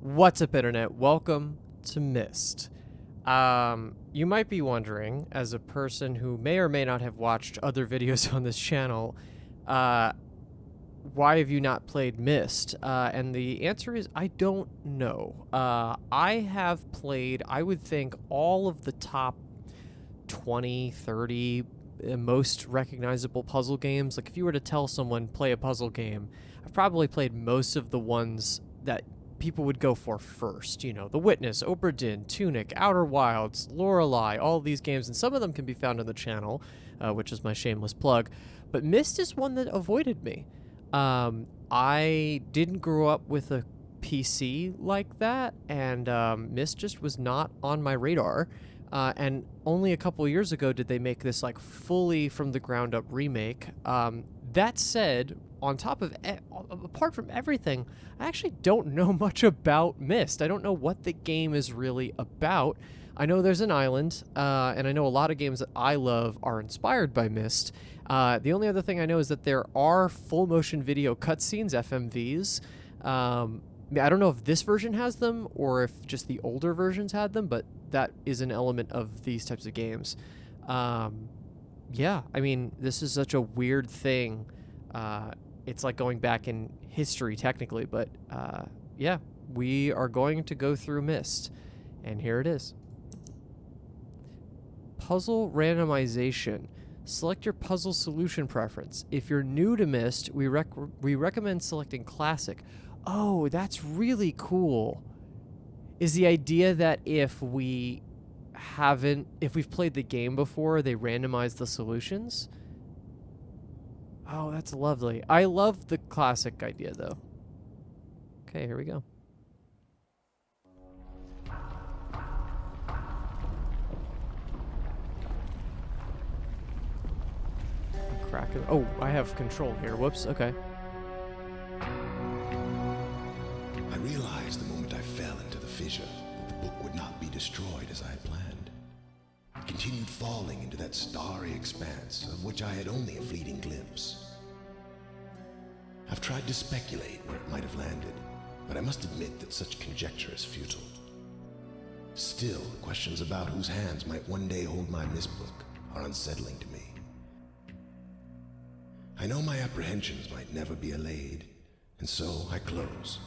What's up, Internet? Welcome to Myst. You might be wondering, as a person who may or may not have watched other videos on this channel, why have you not played Myst? And the answer is, I don't know. I have played, I would think, all of the top 20, 30 most recognizable puzzle games. Like, if you were to tell someone, play a puzzle game, I've probably played most of the ones that people would go for first. You know, The Witness, Obra Dinn, Tunic, Outer Wilds, Lorelei, all of these games, and some of them can be found on the channel, which is my shameless plug. But Myst is one that avoided me. I didn't grow up with a PC like that, and Myst just was not on my radar. And only a couple years ago did they make this like fully from the ground up remake. That said, on top of apart from everything, I actually don't know much about Myst. I don't know what the game is really about. I know there's an island, and I know a lot of games that I love are inspired by Myst. The only other thing I know is that there are full motion video cutscenes, FMVs. I don't know if this version has them or if just the older versions had them, but that is an element of these types of games. Yeah, I mean, this is such a weird thing. It's like going back in history, technically, but yeah, we are going to go through Myst, and here it is. Puzzle randomization. Select your puzzle solution preference. If you're new to Myst, we recommend selecting Classic. Oh, that's really cool. Is the idea that if we've played the game before, they randomize the solutions? Oh, that's lovely. I love the classic idea, though. Okay, here we go. Kraken. Oh, I have control here. Whoops. Okay. I realized the moment I fell into the fissure that the book would not be destroyed as I had planned. It continued falling into that starry expanse of which I had only a fleeting glimpse. I've tried to speculate where it might have landed, but I must admit that such conjecture is futile. Still, questions about whose hands might one day hold my Myst book are unsettling to me. I know my apprehensions might never be allayed, and so I close,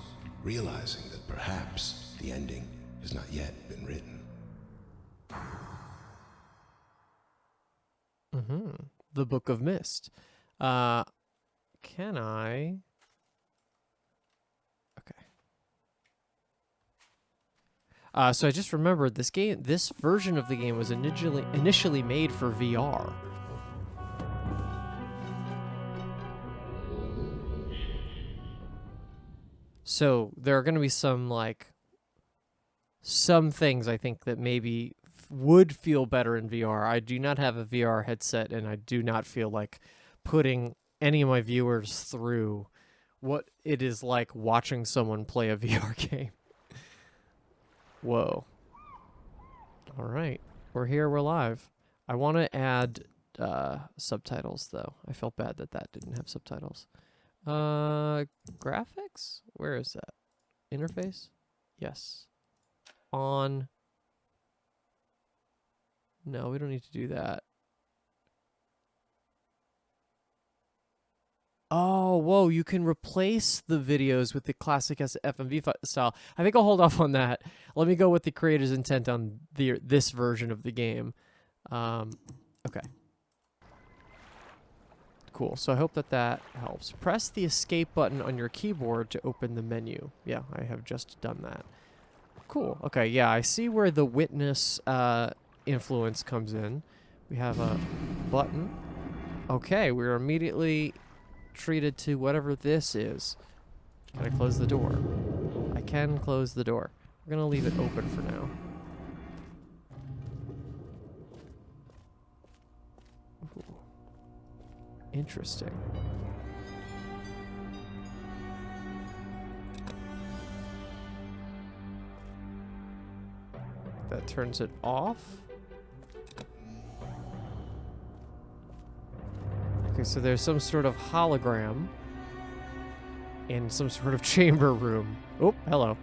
realizing that perhaps the ending has not yet been written. The Book of Myst. Can I? Okay. So I just remembered this version of the game was initially made for VR. So there are going to be some things I think that maybe would feel better in VR. I do not have a VR headset, and I do not feel like putting any of my viewers through what it is like watching someone play a VR game. Whoa. All right. We're here. We're live. I want to add subtitles, though. I felt bad that didn't have subtitles. Graphics? Where is that? Interface? Yes. On. No, we don't need to do that. Oh, whoa, you can replace the videos with the classic FMV style. I think I'll hold off on that. Let me go with the creator's intent on this version of the game. Okay. Cool, so I hope that helps. Press the escape button on your keyboard to open the menu. Yeah, I have just done that. Cool, okay, yeah, I see where the witness influence comes in. We have a button. Okay, we're immediately treated to whatever this is. Can I close the door? I can close the door. We're gonna leave it open for now. Ooh. Interesting. That turns it off. Okay, so there's some sort of hologram in some sort of chamber room. Oh, hello.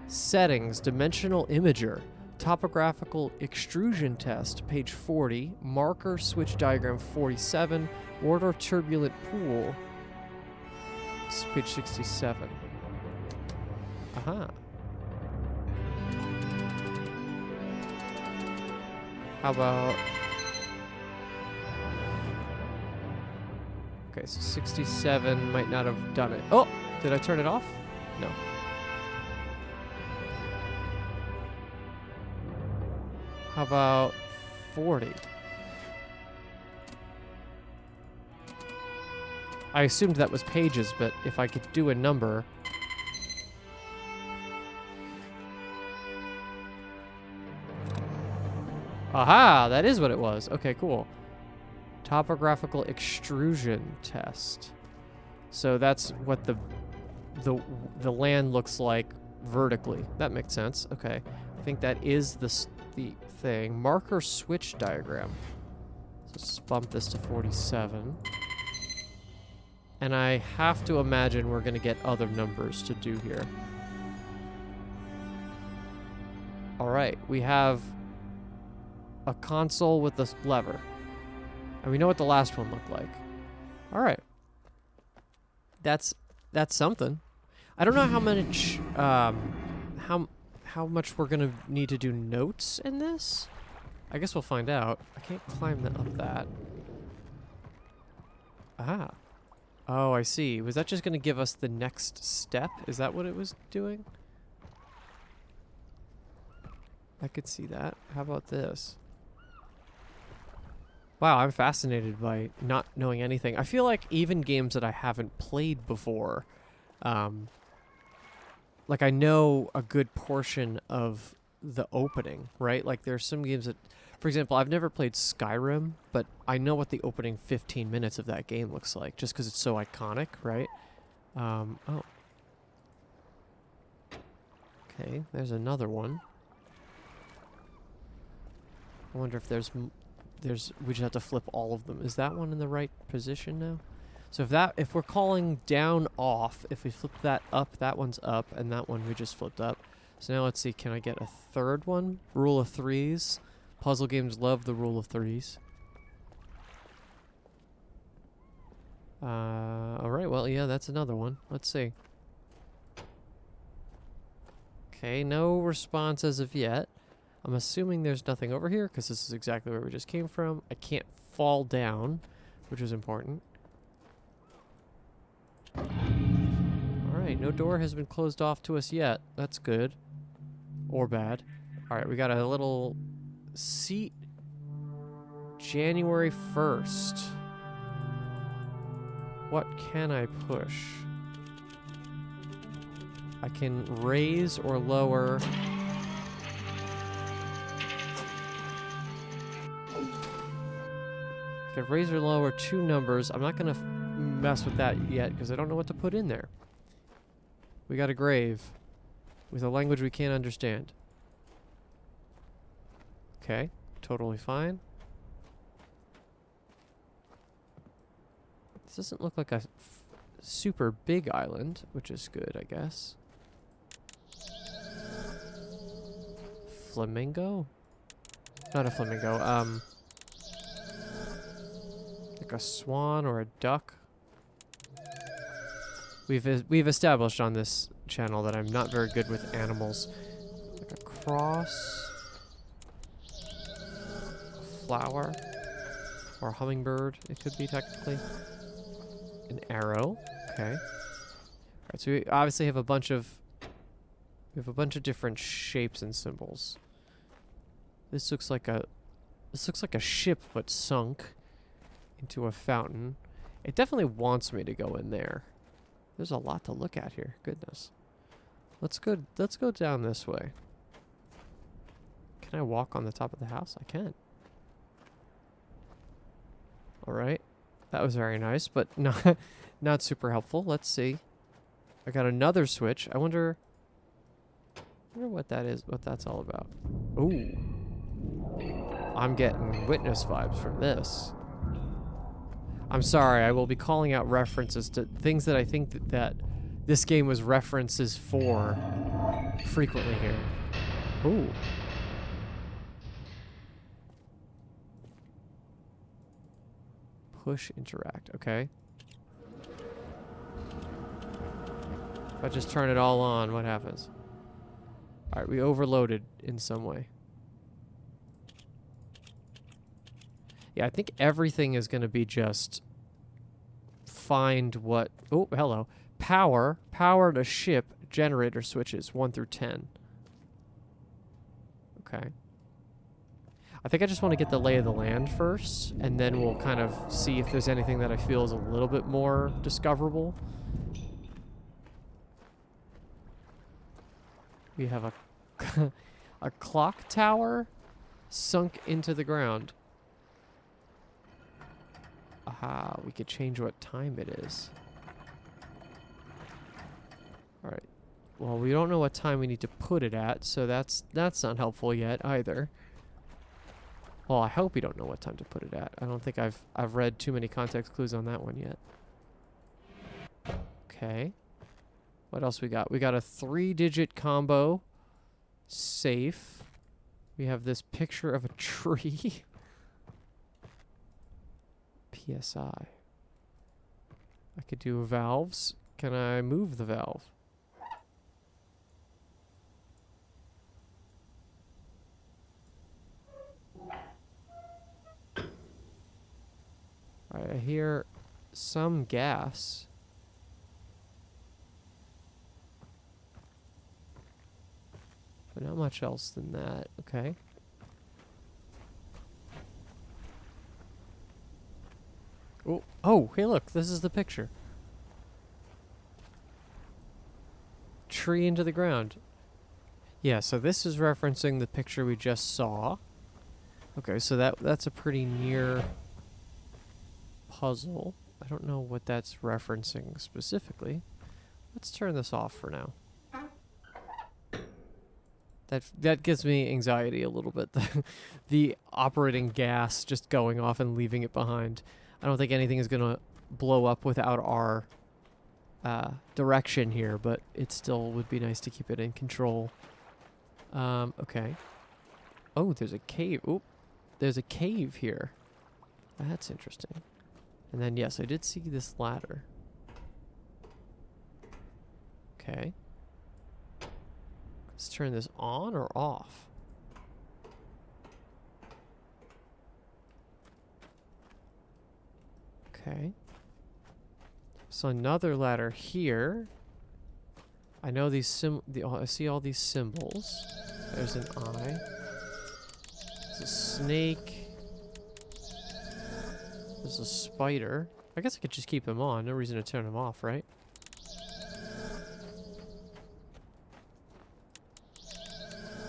Settings, dimensional imager, topographical extrusion test, page 40, marker switch diagram 47, water turbulent pool. It's page 67. Aha. How about... Okay, so 67 might not have done it. Oh! Did I turn it off? No. How about 40? I assumed that was pages, but if I could do a number... Aha! That is what it was. Okay, cool. Topographical extrusion test. So that's what the land looks like vertically. That makes sense. Okay. I think that is the thing. Marker switch diagram. So let's bump this to 47. And I have to imagine we're going to get other numbers to do here. All right. We have a console with a lever. And we know what the last one looked like. All right. That's something. I don't know how much how much we're gonna need to do notes in this. I guess we'll find out. I can't climb up that. Ah. Oh, I see. Was that just gonna give us the next step? Is that what it was doing? I could see that. How about this? Wow, I'm fascinated by not knowing anything. I feel like even games that I haven't played before, like I know a good portion of the opening, right? Like there's some games that, for example, I've never played Skyrim, but I know what the opening 15 minutes of that game looks like, just because it's so iconic, right? Oh. Okay, there's another one. I wonder if there's we just have to flip all of them. Is that one in the right position now? So if we're calling down off, if we flip that up, that one's up, and that one we just flipped up. So now let's see, can I get a third one? Rule of threes. Puzzle games love the rule of threes. Alright, well, yeah, that's another one. Let's see. Okay, no response as of yet. I'm assuming there's nothing over here, because this is exactly where we just came from. I can't fall down, which is important. Alright, no door has been closed off to us yet. That's good. Or bad. Alright, we got a little seat. January 1st. What can I push? I can raise or lower... I can raise or lower two numbers. I'm not going to mess with that yet because I don't know what to put in there. We got a grave with a language we can't understand. Okay, totally fine. This doesn't look like a super big island, which is good, I guess. Flamingo? Not a flamingo, like a swan or a duck. We've established on this channel that I'm not very good with animals. Like a cross, a flower, or a hummingbird. It could be technically an arrow. Okay. All right. So we obviously have a bunch of different shapes and symbols. This looks like a ship but sunk into a fountain. It definitely wants me to go in there. There's a lot to look at here. Goodness. Let's go down this way. Can I walk on the top of the house? I can. All right. That was very nice, but not super helpful. Let's see. I got another switch. I wonder what that is, what that's all about. Ooh. I'm getting witness vibes from this. I'm sorry, I will be calling out references to things that I think that this game was references for frequently here. Ooh. Push interact. Okay. If I just turn it all on, what happens? Alright, we overloaded in some way. Yeah, I think everything is going to be just find what... Oh, hello. Power to ship generator switches 1 through 10. Okay. I think I just want to get the lay of the land first, and then we'll kind of see if there's anything that I feel is a little bit more discoverable. We have a a clock tower sunk into the ground. Aha, we could change what time it is. All right. Well, we don't know what time we need to put it at, so that's not helpful yet either. Well, I hope we don't know what time to put it at. I don't think I've read too many context clues on that one yet. Okay. What else we got? We got a 3-digit combo. Safe. We have this picture of a tree. PSI. I could do valves. Can I move the valve? Alright, I hear some gas. But not much else than that. Okay. Oh, hey look, this is the picture. Tree into the ground. Yeah, so this is referencing the picture we just saw. Okay, so that's a pretty near puzzle. I don't know what that's referencing specifically. Let's turn this off for now. That gives me anxiety a little bit. The operating gas just going off and leaving it behind. I don't think anything is going to blow up without our direction here, but it still would be nice to keep it in control. Okay. Oh, there's a cave. Oop. There's a cave here. That's interesting. And then, yes, I did see this ladder. Okay. Let's turn this on or off. Okay. So another ladder here. I know these I see all these symbols. There's an eye. There's a snake. There's a spider. I guess I could just keep him on. No reason to turn him off, right?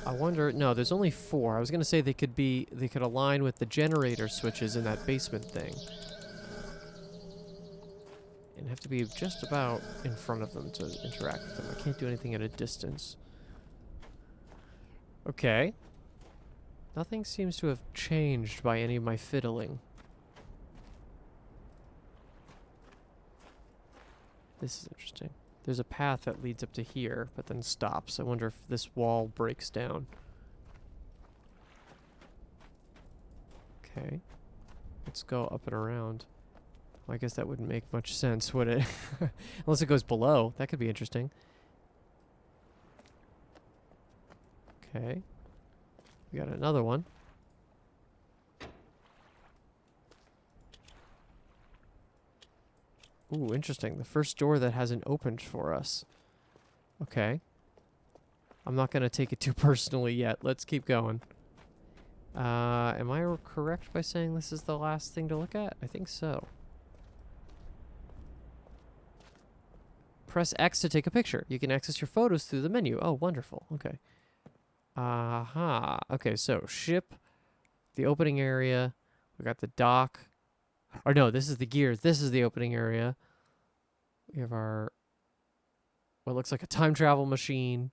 I wonder... No, there's only 4. I was going to say they could align with the generator switches in that basement thing. And have to be just about in front of them to interact with them. I can't do anything at a distance. Okay. Nothing seems to have changed by any of my fiddling. This is interesting. There's a path that leads up to here, but then stops. I wonder if this wall breaks down. Okay. Let's go up and around. Well, I guess that wouldn't make much sense, would it? Unless it goes below. That could be interesting. Okay. We got another one. Ooh, interesting. The first door that hasn't opened for us. Okay. I'm not going to take it too personally yet. Let's keep going. Am I correct by saying this is the last thing to look at? I think so. Press X to take a picture. You can access your photos through the menu. Oh, wonderful. Okay. Aha. Okay, so ship, the opening area. We got the dock. Or no, this is the gears. This is the opening area. We have our... what looks like a time travel machine.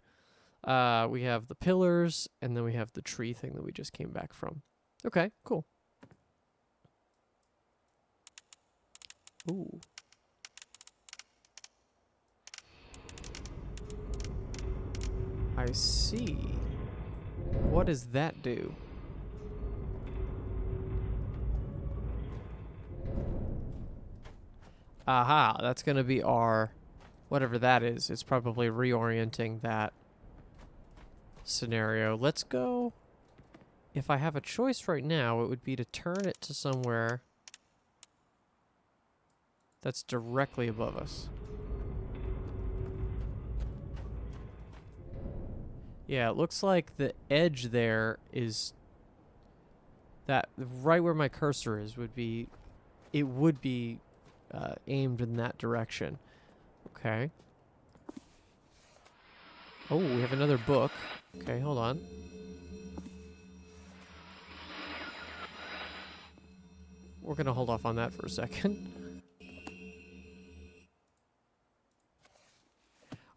We have the pillars, and then we have the tree thing that we just came back from. Okay, cool. Ooh. I see. What does that do? Aha, that's going to be our... whatever that is. It's probably reorienting that scenario. Let's go... If I have a choice right now, it would be to turn it to somewhere that's directly above us. Yeah, it looks like the edge there is... that right where my cursor is would be... it would be aimed in that direction. Okay. Oh, we have another book. Okay, hold on. We're going to hold off on that for a second.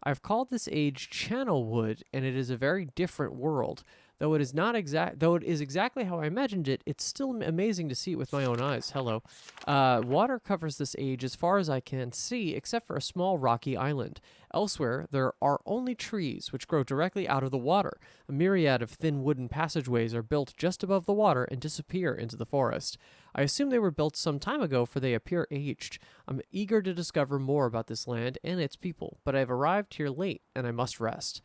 I've called this age Channelwood, and it is a very different world. Though it is exactly how I imagined it, it's still amazing to see it with my own eyes. Hello. Water covers this age as far as I can see, except for a small rocky island. Elsewhere, there are only trees, which grow directly out of the water. A myriad of thin wooden passageways are built just above the water and disappear into the forest. I assume they were built some time ago, for they appear aged. I'm eager to discover more about this land and its people, but I have arrived here late, and I must rest.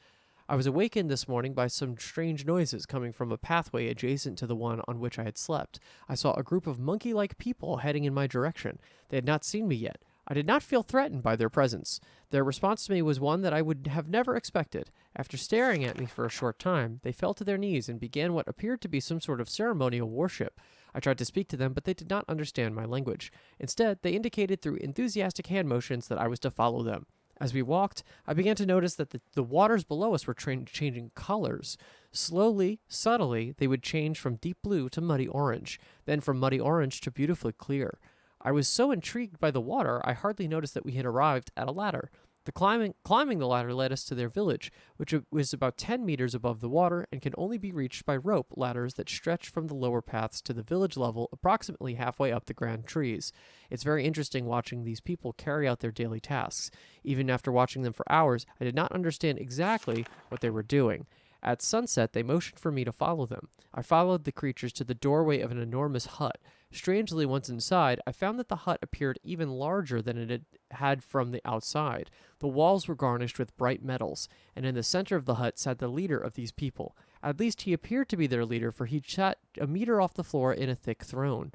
I was awakened this morning by some strange noises coming from a pathway adjacent to the one on which I had slept. I saw a group of monkey-like people heading in my direction. They had not seen me yet. I did not feel threatened by their presence. Their response to me was one that I would have never expected. After staring at me for a short time, they fell to their knees and began what appeared to be some sort of ceremonial worship. I tried to speak to them, but they did not understand my language. Instead, they indicated through enthusiastic hand motions that I was to follow them. As we walked, I began to notice that the waters below us were changing colors. Slowly, subtly, they would change from deep blue to muddy orange, then from muddy orange to beautifully clear. I was so intrigued by the water, I hardly noticed that we had arrived at a ladder. The climbing the ladder led us to their village, which was about 10 meters above the water and can only be reached by rope ladders that stretch from the lower paths to the village level approximately halfway up the grand trees. It's very interesting watching these people carry out their daily tasks. Even after watching them for hours, I did not understand exactly what they were doing. At sunset, they motioned for me to follow them. I followed the creatures to the doorway of an enormous hut. Strangely, once inside, I found that the hut appeared even larger than it had from the outside. The walls were garnished with bright metals, and in the center of the hut sat the leader of these people. At least he appeared to be their leader, for he sat a meter off the floor in a thick throne.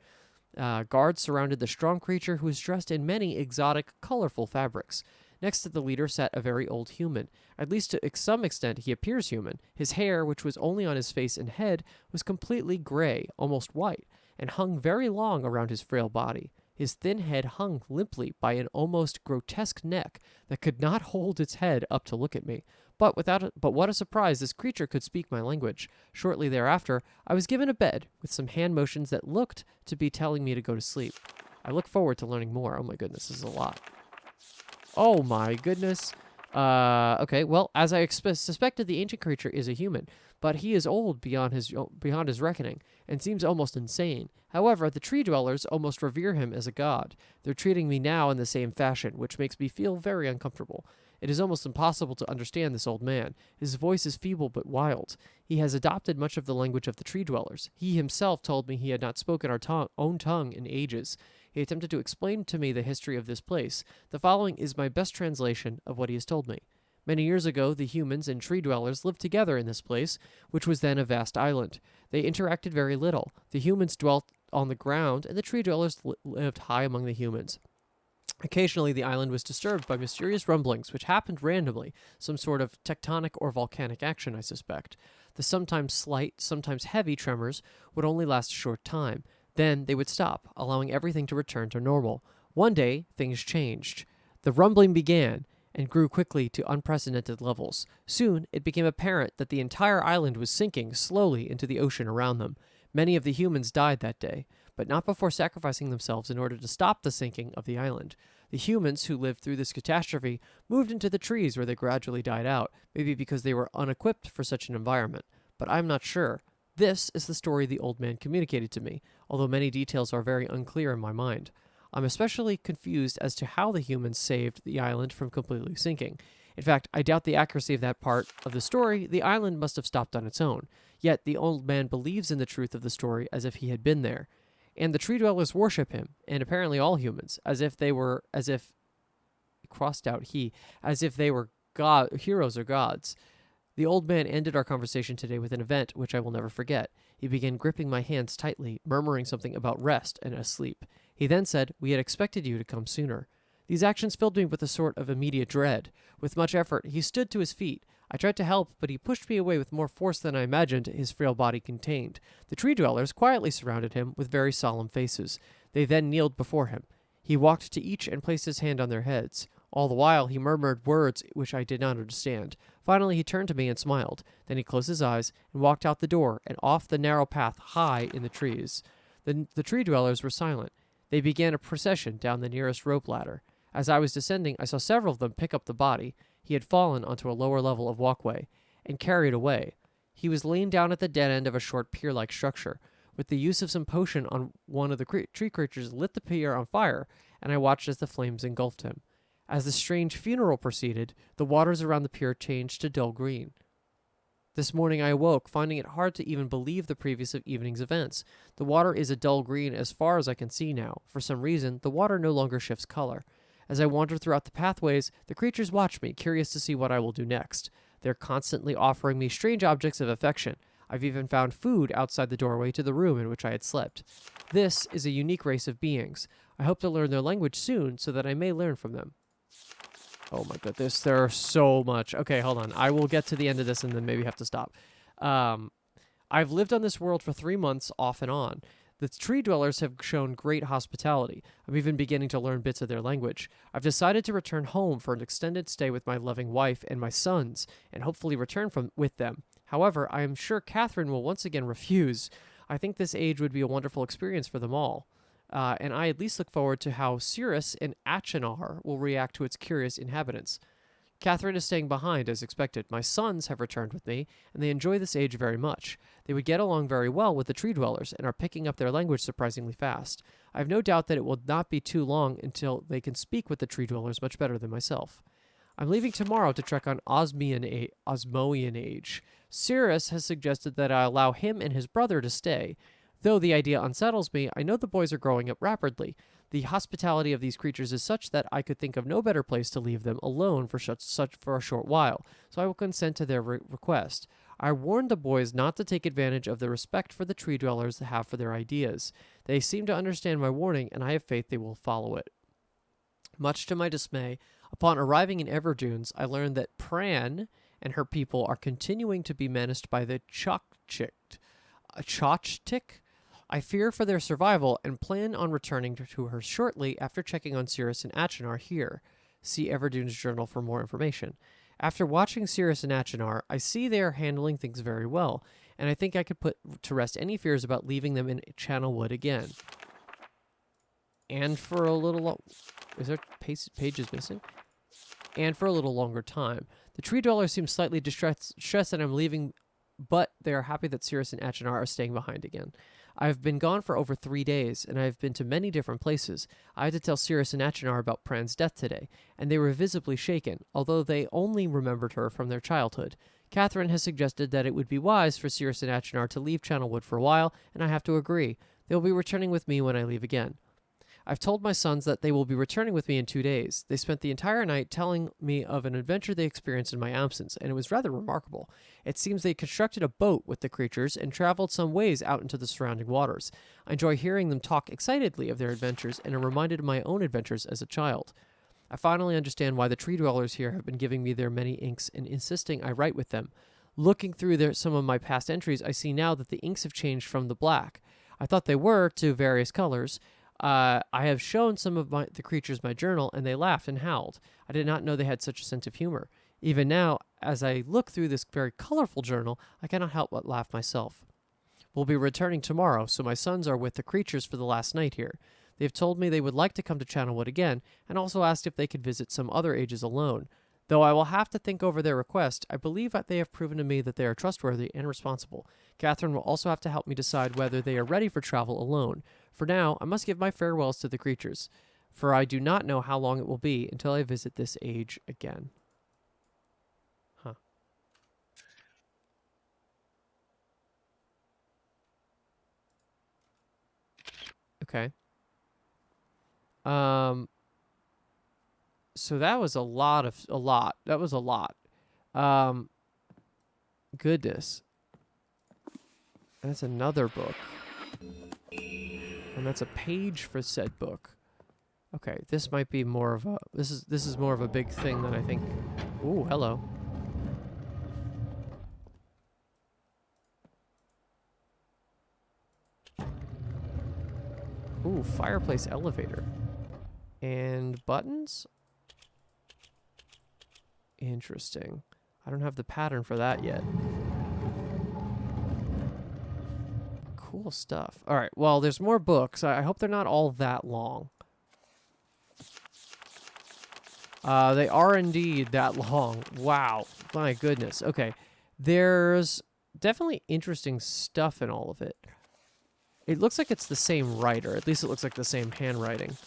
Guards surrounded the strong creature, who was dressed in many exotic, colorful fabrics. Next to the leader sat a very old human. At least to some extent he appears human. His hair, which was only on his face and head, was completely gray, almost white, and hung very long around his frail body. His thin head hung limply by an almost grotesque neck that could not hold its head up to look at me. But what a surprise, this creature could speak my language. Shortly thereafter, I was given a bed with some hand motions that looked to be telling me to go to sleep. I look forward to learning more. Oh my goodness, this is a lot. Oh my goodness. Okay, well, as I suspected, the ancient creature is a human, but he is old beyond his reckoning, and seems almost insane. However, the tree dwellers almost revere him as a god. They're treating me now in the same fashion, which makes me feel very uncomfortable. It is almost impossible to understand this old man. His voice is feeble but wild. He has adopted much of the language of the tree dwellers. He himself told me he had not spoken our own tongue in ages. He attempted to explain to me the history of this place. The following is my best translation of what he has told me. Many years ago, the humans and tree dwellers lived together in this place, which was then a vast island. They interacted very little. The humans dwelt on the ground, and the tree dwellers lived high among the humans. Occasionally, the island was disturbed by mysterious rumblings, which happened randomly, some sort of tectonic or volcanic action, I suspect. The sometimes slight, sometimes heavy tremors would only last a short time. Then they would stop, allowing everything to return to normal. One day, things changed. The rumbling began and grew quickly to unprecedented levels. Soon, it became apparent that the entire island was sinking slowly into the ocean around them. Many of the humans died that day, but not before sacrificing themselves in order to stop the sinking of the island. The humans who lived through this catastrophe moved into the trees where they gradually died out, maybe because they were unequipped for such an environment. But I'm not sure. This is the story the old man communicated to me, although many details are very unclear in my mind. I'm especially confused as to how the humans saved the island from completely sinking. In fact, I doubt the accuracy of that part of the story. The island must have stopped on its own. Yet the old man believes in the truth of the story as if he had been there. And the tree dwellers worship him, and apparently all humans, as if crossed out he, as if they were heroes or gods. The old man ended our conversation today with an event which I will never forget. He began gripping my hands tightly, murmuring something about rest and asleep. He then said, "We had expected you to come sooner." These actions filled me with a sort of immediate dread. With much effort, he stood to his feet. I tried to help, but he pushed me away with more force than I imagined his frail body contained. The tree dwellers quietly surrounded him with very solemn faces. They then kneeled before him. He walked to each and placed his hand on their heads. All the while, he murmured words which I did not understand. Finally, he turned to me and smiled. Then he closed his eyes and walked out the door and off the narrow path high in the trees. The tree dwellers were silent. They began a procession down the nearest rope ladder. As I was descending, I saw several of them pick up the body. He had fallen onto a lower level of walkway and carried away. He was laying down at the dead end of a short pier-like structure. With the use of some potion on one of the tree creatures lit the pier on fire, and I watched as the flames engulfed him. As the strange funeral proceeded, the waters around the pier changed to dull green. This morning I awoke, finding it hard to even believe the previous evening's events. The water is a dull green as far as I can see now. For some reason, the water no longer shifts color. As I wander throughout the pathways, the creatures watch me, curious to see what I will do next. They're constantly offering me strange objects of affection. I've even found food outside the doorway to the room in which I had slept. This is a unique race of beings. I hope to learn their language soon so that I may learn from them. Oh my goodness, there are so much. Okay, hold on. I will get to the end of this and then maybe have to stop. I've lived on this world for 3 months off and on. The tree dwellers have shown great hospitality. I'm even beginning to learn bits of their language. I've decided to return home for an extended stay with my loving wife and my sons, and hopefully return with them. However, I am sure Catherine will once again refuse. I think this age would be a wonderful experience for them all. And I at least look forward to how Cirrus and Achenar will react to its curious inhabitants. Catherine is staying behind, as expected. My sons have returned with me, and they enjoy this age very much. They would get along very well with the tree dwellers, and are picking up their language surprisingly fast. I have no doubt that it will not be too long until they can speak with the tree dwellers much better than myself. I'm leaving tomorrow to trek on Osmoian Age. Cirrus has suggested that I allow him and his brother to stay. Though the idea unsettles me, I know the boys are growing up rapidly. The hospitality of these creatures is such that I could think of no better place to leave them alone for a short while, so I will consent to their request. I warned the boys not to take advantage of the respect for the tree dwellers have for their ideas. They seem to understand my warning, and I have faith they will follow it. Much to my dismay, upon arriving in Everdunes, I learned that Pran and her people are continuing to be menaced by the Chokchik. I fear for their survival and plan on returning to her shortly after checking on Cirrus and Achenar here. See Everdune's journal for more information. After watching Cirrus and Achenar, I see they are handling things very well, and I think I could put to rest any fears about leaving them in Channelwood again. And for a little... Is there pages missing? And for a little longer time. The tree dwellers seem slightly distressed that I'm leaving, but they are happy that Cirrus and Achenar are staying behind again. I've been gone for over 3 days, and I've been to many different places. I had to tell Cirrus and Achenar about Pran's death today, and they were visibly shaken, although they only remembered her from their childhood. Catherine has suggested that it would be wise for Cirrus and Achenar to leave Channelwood for a while, and I have to agree. They will be returning with me when I leave again. I've told my sons that they will be returning with me in 2 days. They spent the entire night telling me of an adventure they experienced in my absence, and it was rather remarkable. It seems they constructed a boat with the creatures and traveled some ways out into the surrounding waters. I enjoy hearing them talk excitedly of their adventures, and am reminded of my own adventures as a child. I finally understand why the tree dwellers here have been giving me their many inks and insisting I write with them. Looking through some of my past entries, I see now that the inks have changed from the black. I thought they were to various colors. I have shown some of the creatures my journal, and they laughed and howled. I did not know they had such a sense of humor. Even now, as I look through this very colorful journal, I cannot help but laugh myself. We'll be returning tomorrow, so my sons are with the creatures for the last night here. They have told me they would like to come to Channelwood again, and also asked if they could visit some other ages alone. Though I will have to think over their request, I believe that they have proven to me that they are trustworthy and responsible. Catherine will also have to help me decide whether they are ready for travel alone. For now, I must give my farewells to the creatures, for I do not know how long it will be until I visit this age again. Okay. So that was a lot. That was a lot. Um, Goodness. That's another book. And that's a page for said book. Okay, this might be more of a this is more of a big thing than I think. Ooh, hello. Ooh, fireplace elevator. And buttons? Interesting. I don't have the pattern for that yet. Cool stuff. All right, well, there's more books. I hope they're not all that long. They are indeed that long. Wow. My goodness. Okay. There's definitely interesting stuff in all of it. It looks like it's the same writer. At least it looks like the same handwriting.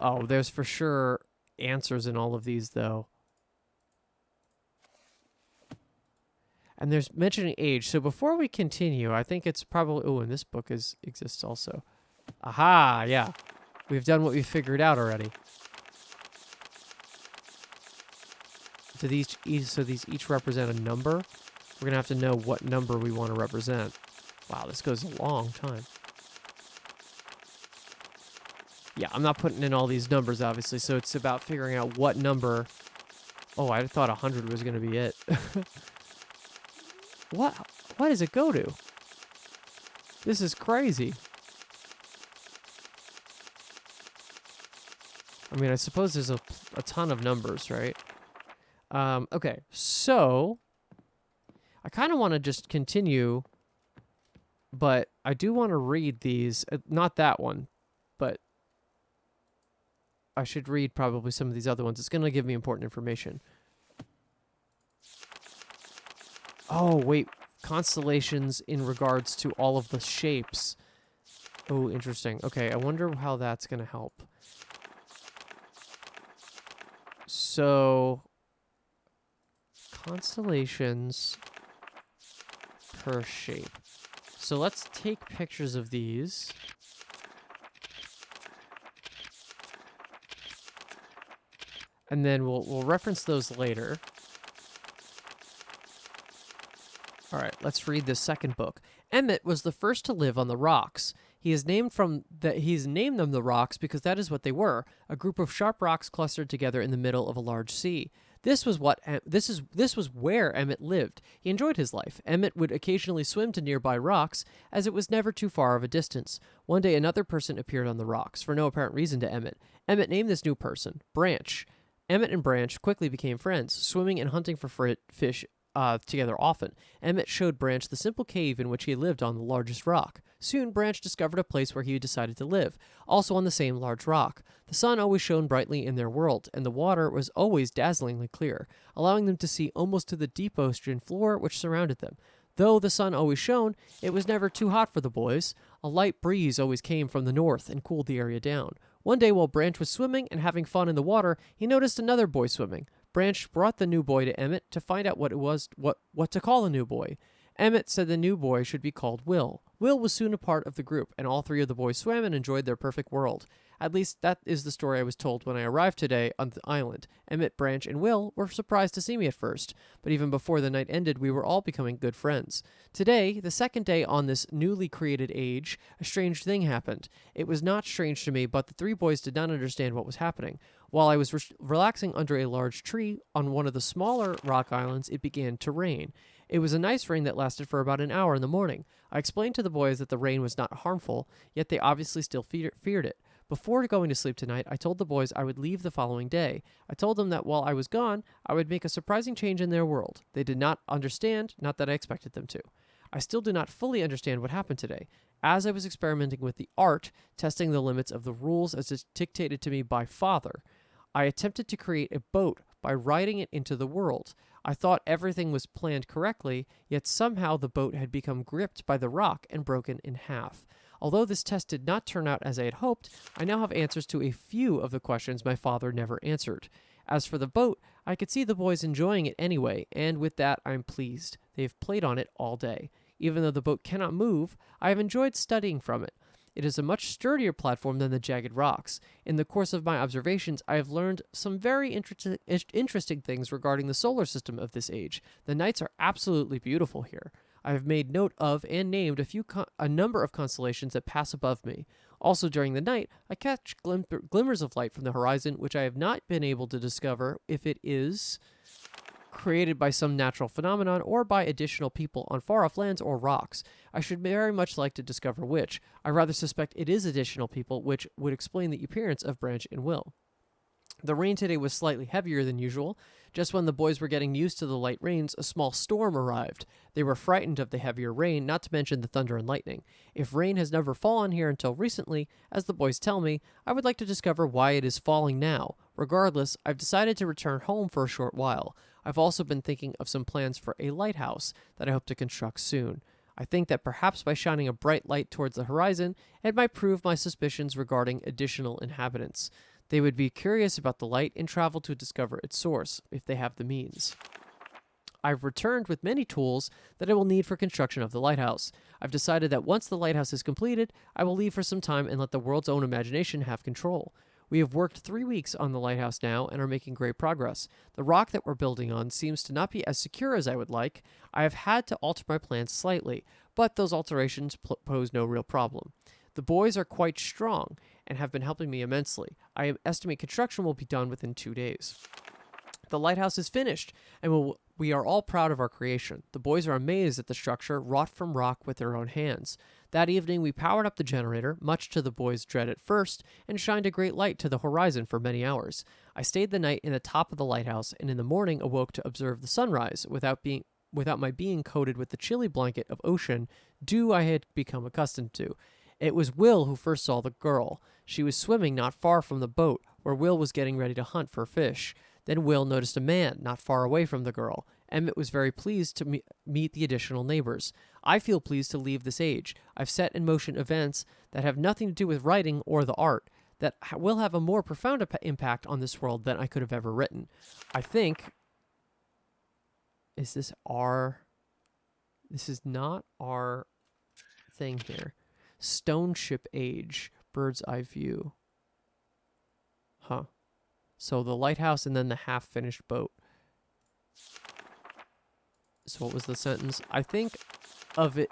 Oh, there's for sure answers in all of these, though. And there's mentioning age. So before we continue, I think it's probably... Oh, and this book exists also. Aha, yeah. We've done what we figured out already. So these each represent a number. We're going to have to know what number we want to represent. Wow, this goes a long time. Yeah, I'm not putting in all these numbers, obviously, so it's about figuring out what number... Oh, I thought 100 was going to be it. What does it go to? This is crazy. I mean, I suppose there's a ton of numbers, right? Okay, so... I kind of want to just continue, but I do want to read these. Not that one, but I should read probably some of these other ones. It's going to give me important information. Oh, wait. Constellations in regards to all of the shapes. Oh, interesting. Okay, I wonder how that's going to help. So, constellations per shape. So let's take pictures of these. And then we'll reference those later. All right, let's read the second book. Emmett was the first to live on the rocks. He's named them the rocks because that is what they were, a group of sharp rocks clustered together in the middle of a large sea. This was where Emmett lived. He enjoyed his life. Emmett would occasionally swim to nearby rocks, as it was never too far of a distance. One day another person appeared on the rocks, for no apparent reason to Emmett. Emmett named this new person Branch. Emmett and Branch quickly became friends, swimming and hunting for fish together often. Emmett showed Branch the simple cave in which he lived on the largest rock. Soon, Branch discovered a place where he decided to live, also on the same large rock. The sun always shone brightly in their world, and the water was always dazzlingly clear, allowing them to see almost to the deep ocean floor which surrounded them. Though the sun always shone, it was never too hot for the boys. A light breeze always came from the north and cooled the area down. One day, while Branch was swimming and having fun in the water, he noticed another boy swimming. Branch brought the new boy to Emmett to find out what to call the new boy. Emmett said the new boy should be called Will. Will was soon a part of the group, and all three of the boys swam and enjoyed their perfect world. At least that is the story I was told when I arrived today on the island. Emmett, Branch, and Will were surprised to see me at first, but even before the night ended, we were all becoming good friends. Today, the second day on this newly created age, a strange thing happened. It was not strange to me, but the three boys did not understand what was happening. While I was relaxing under a large tree on one of the smaller rock islands, it began to rain. It was a nice rain that lasted for about an hour in the morning. I explained to the boys that the rain was not harmful, yet they obviously still feared it. Before going to sleep tonight, I told the boys I would leave the following day. I told them that while I was gone, I would make a surprising change in their world. They did not understand, not that I expected them to. I still do not fully understand what happened today. As I was experimenting with the art, testing the limits of the rules as dictated to me by Father, I attempted to create a boat by riding it into the world. I thought everything was planned correctly, yet somehow the boat had become gripped by the rock and broken in half. Although this test did not turn out as I had hoped, I now have answers to a few of the questions my father never answered. As for the boat, I could see the boys enjoying it anyway, and with that I'm pleased. They have played on it all day. Even though the boat cannot move, I have enjoyed studying from it. It is a much sturdier platform than the jagged rocks. In the course of my observations, I have learned some very interesting things regarding the solar system of this age. The nights are absolutely beautiful here. I have made note of and named a number of constellations that pass above me. Also, during the night, I catch glimmers of light from the horizon, which I have not been able to discover if it is created by some natural phenomenon or by additional people on far-off lands or rocks. I should very much like to discover which. I rather suspect it is additional people, which would explain the appearance of Branch and Will. The rain today was slightly heavier than usual. Just when the boys were getting used to the light rains, a small storm arrived. They were frightened of the heavier rain, not to mention the thunder and lightning. If rain has never fallen here until recently, as the boys tell me, I would like to discover why it is falling now. Regardless, I've decided to return home for a short while. I've also been thinking of some plans for a lighthouse that I hope to construct soon. I think that perhaps by shining a bright light towards the horizon, it might prove my suspicions regarding additional inhabitants. They would be curious about the light and travel to discover its source, if they have the means. I've returned with many tools that I will need for construction of the lighthouse. I've decided that once the lighthouse is completed, I will leave for some time and let the world's own imagination have control. We have worked 3 weeks on the lighthouse now and are making great progress. The rock that we're building on seems to not be as secure as I would like. I have had to alter my plans slightly, but those alterations pose no real problem. The boys are quite strong and have been helping me immensely. I estimate construction will be done within 2 days. The lighthouse is finished, and we are all proud of our creation. The boys are amazed at the structure wrought from rock with their own hands. That evening, we powered up the generator, much to the boys' dread at first, and shined a great light to the horizon for many hours. I stayed the night in the top of the lighthouse, and in the morning awoke to observe the sunrise without my being coated with the chilly blanket of ocean dew I had become accustomed to. It was Will who first saw the girl. She was swimming not far from the boat, where Will was getting ready to hunt for fish. Then Will noticed a man not far away from the girl. Emmett was very pleased to meet the additional neighbors. I feel pleased to leave this age. I've set in motion events that have nothing to do with writing or the art, that will have a more profound impact on this world than I could have ever written. I think... Is this our... This is not our thing here. Stone ship age, bird's eye view. Huh. So the lighthouse and then the half-finished boat. So what was the sentence? I think of it,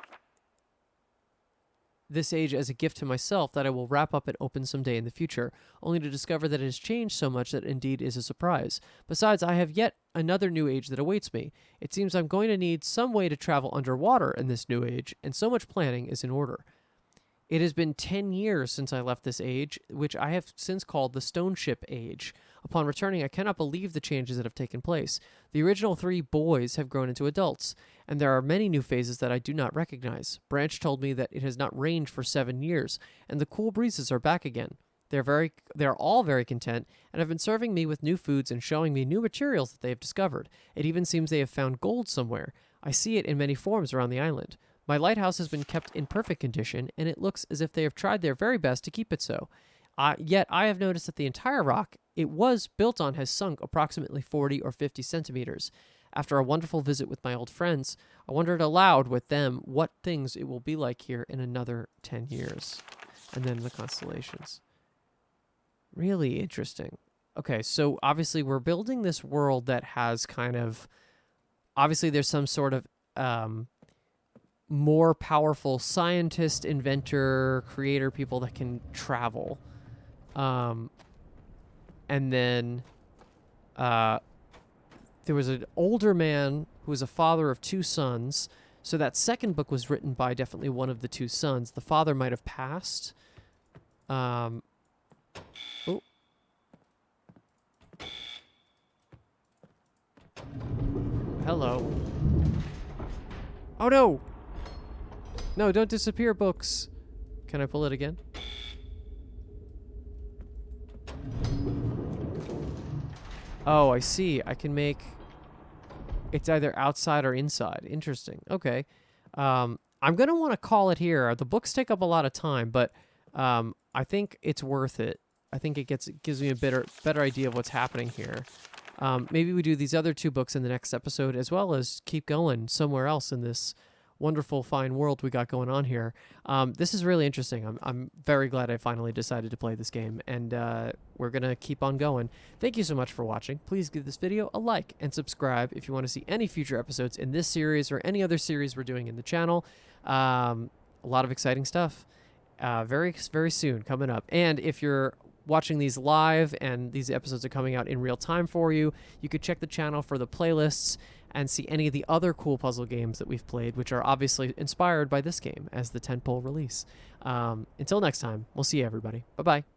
this age, as a gift to myself that I will wrap up and open someday in the future, only to discover that it has changed so much that indeed is a surprise. Besides, I have yet another new age that awaits me. It seems I'm going to need some way to travel underwater in this new age, and so much planning is in order. It has been 10 years since I left this age, which I have since called the Stone Ship Age. Upon returning, I cannot believe the changes that have taken place. The original 3 boys have grown into adults, and there are many new phases that I do not recognize. Branch told me that it has not rained for 7 years, and the cool breezes are back again. They are all very content, and have been serving me with new foods and showing me new materials that they have discovered. It even seems they have found gold somewhere. I see it in many forms around the island. My lighthouse has been kept in perfect condition, and it looks as if they have tried their very best to keep it so. Yet I have noticed that the entire rock it was built on has sunk approximately 40 or 50 centimeters. After a wonderful visit with my old friends, I wondered aloud with them what things it will be like here in another 10 years. And then the constellations. Really interesting. Okay, so obviously we're building this world that has kind of... Obviously there's some sort of... more powerful scientist, inventor, creator people that can travel. And then there was an older man who was a father of 2 sons. So that second book was written by definitely one of the 2 sons. The father might have passed. Oh. Hello. Oh no! No, don't disappear, books. Can I pull it again? Oh, I see. I can make... It's either outside or inside. Interesting. Okay. I'm going to want to call it here. The books take up a lot of time, but I think it's worth it. I think it gives me a better idea of what's happening here. Maybe we do these other 2 books in the next episode, as well as keep going somewhere else in this wonderful, fine world we got going on here. This is really interesting. I'm very glad I finally decided to play this game, and we're going to keep on going. Thank you so much for watching. Please give this video a like and subscribe if you want to see any future episodes in this series or any other series we're doing in the channel. A lot of exciting stuff very, very soon coming up. And if you're watching these live and these episodes are coming out in real time for you, you could check the channel for the playlists and see any of the other cool puzzle games that we've played, which are obviously inspired by this game as the tentpole release. Until next time, we'll see you, everybody. Bye-bye.